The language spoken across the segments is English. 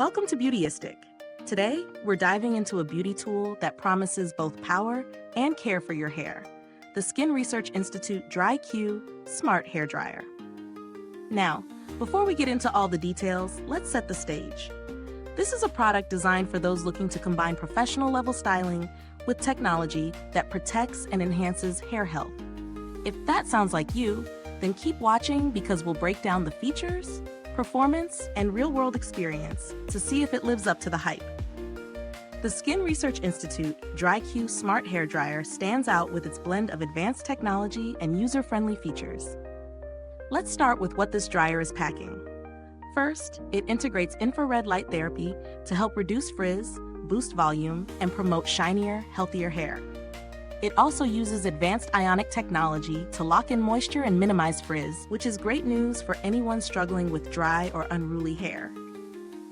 Welcome to Beautyistic. Today, we're diving into a beauty tool that promises both power and care for your hair. The Skin Research Institute DryQ Smart Hair Dryer. Now, before we get into all the details, let's set the stage. This is a product designed for those looking to combine professional-level styling with technology that protects and enhances hair health. If that sounds like you, then keep watching because we'll break down the features, performance, and real-world experience to see if it lives up to the hype. The Skin Research Institute DryQ Smart Hair Dryer stands out with its blend of advanced technology and user-friendly features. Let's start with what this dryer is packing. First, it integrates infrared light therapy to help reduce frizz, boost volume, and promote shinier, healthier hair. It also uses advanced Ionic technology to lock in moisture and minimize frizz, which is great news for anyone struggling with dry or unruly hair.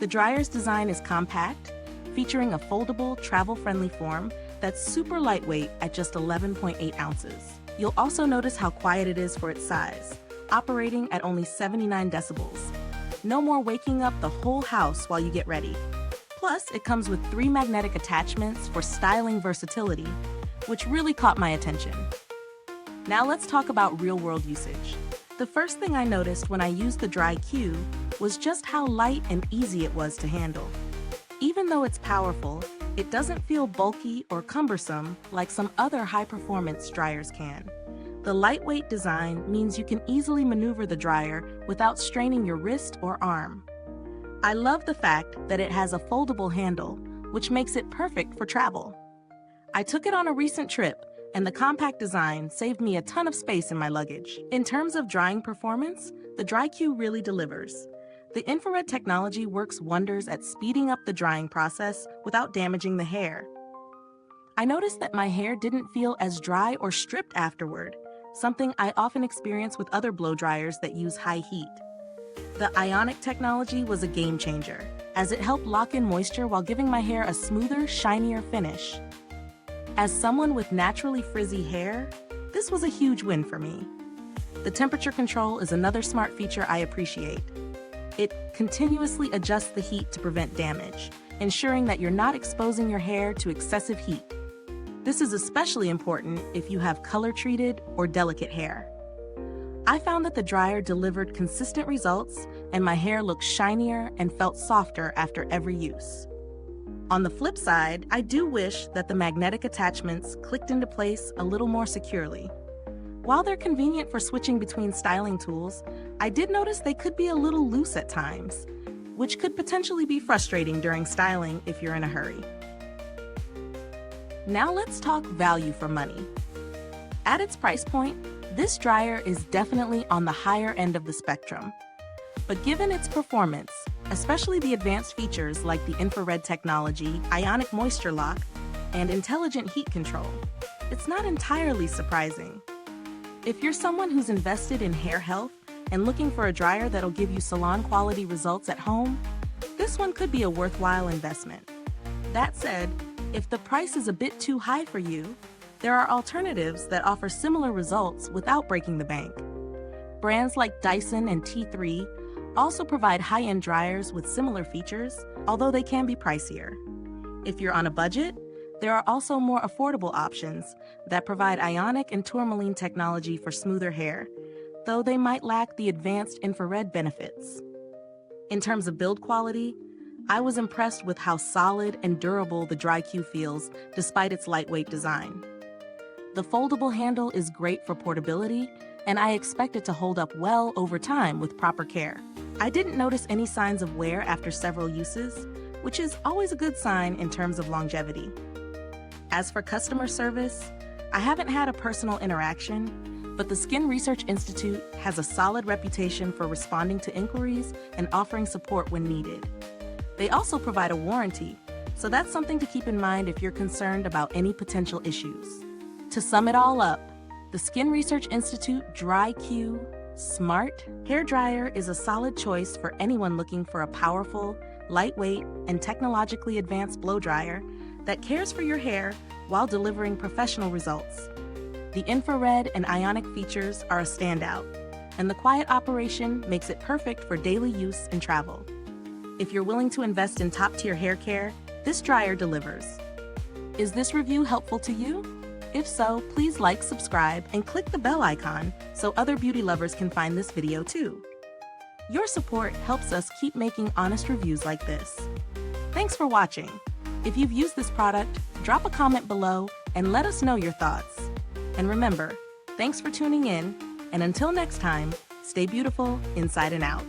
The dryer's design is compact, featuring a foldable, travel-friendly form that's super lightweight at just 11.8 ounces. You'll also notice how quiet it is for its size, operating at only 79 decibels. No more waking up the whole house while you get ready. Plus, it comes with 3 magnetic attachments for styling versatility, which really caught my attention. Now let's talk about real-world usage. The first thing I noticed when I used the DryQ was just how light and easy it was to handle. Even though it's powerful, it doesn't feel bulky or cumbersome like some other high-performance dryers can. The lightweight design means you can easily maneuver the dryer without straining your wrist or arm. I love the fact that it has a foldable handle, which makes it perfect for travel. I took it on a recent trip, and the compact design saved me a ton of space in my luggage. In terms of drying performance, the DryQ really delivers. The infrared technology works wonders at speeding up the drying process without damaging the hair. I noticed that my hair didn't feel as dry or stripped afterward, something I often experience with other blow dryers that use high heat. The Ionic technology was a game changer, as it helped lock in moisture while giving my hair a smoother, shinier finish. As someone with naturally frizzy hair, this was a huge win for me. The temperature control is another smart feature I appreciate. It continuously adjusts the heat to prevent damage, ensuring that you're not exposing your hair to excessive heat. This is especially important if you have color-treated or delicate hair. I found that the dryer delivered consistent results and my hair looked shinier and felt softer after every use. On the flip side, I do wish that the magnetic attachments clicked into place a little more securely. While they're convenient for switching between styling tools, I did notice they could be a little loose at times, which could potentially be frustrating during styling if you're in a hurry. Now let's talk value for money. At its price point, this dryer is definitely on the higher end of the spectrum. But given its performance, especially the advanced features like the infrared technology, Ionic moisture lock, and intelligent heat control, it's not entirely surprising. If you're someone who's invested in hair health and looking for a dryer that'll give you salon-quality results at home, this one could be a worthwhile investment. That said, if the price is a bit too high for you, there are alternatives that offer similar results without breaking the bank. Brands like Dyson and T3 also provide high-end dryers with similar features, although they can be pricier. If you're on a budget, there are also more affordable options that provide Ionic and tourmaline technology for smoother hair, though they might lack the advanced infrared benefits. In terms of build quality, I was impressed with how solid and durable the DryQ feels despite its lightweight design. The foldable handle is great for portability, and I expect it to hold up well over time with proper care. I didn't notice any signs of wear after several uses, which is always a good sign in terms of longevity. As for customer service, I haven't had a personal interaction, but the Skin Research Institute has a solid reputation for responding to inquiries and offering support when needed. They also provide a warranty, so that's something to keep in mind if you're concerned about any potential issues. To sum it all up, the Skin Research Institute DryQ Smart Hair Dryer is a solid choice for anyone looking for a powerful, lightweight, and technologically advanced blow dryer that cares for your hair while delivering professional results. The infrared and Ionic features are a standout, and the quiet operation makes it perfect for daily use and travel. If you're willing to invest in top-tier hair care, this dryer delivers. Is this review helpful to you? If so, please like, subscribe, and click the bell icon so other beauty lovers can find this video too. Your support helps us keep making honest reviews like this. Thanks for watching. If you've used this product, drop a comment below and let us know your thoughts. And remember, thanks for tuning in, and until next time, stay beautiful inside and out.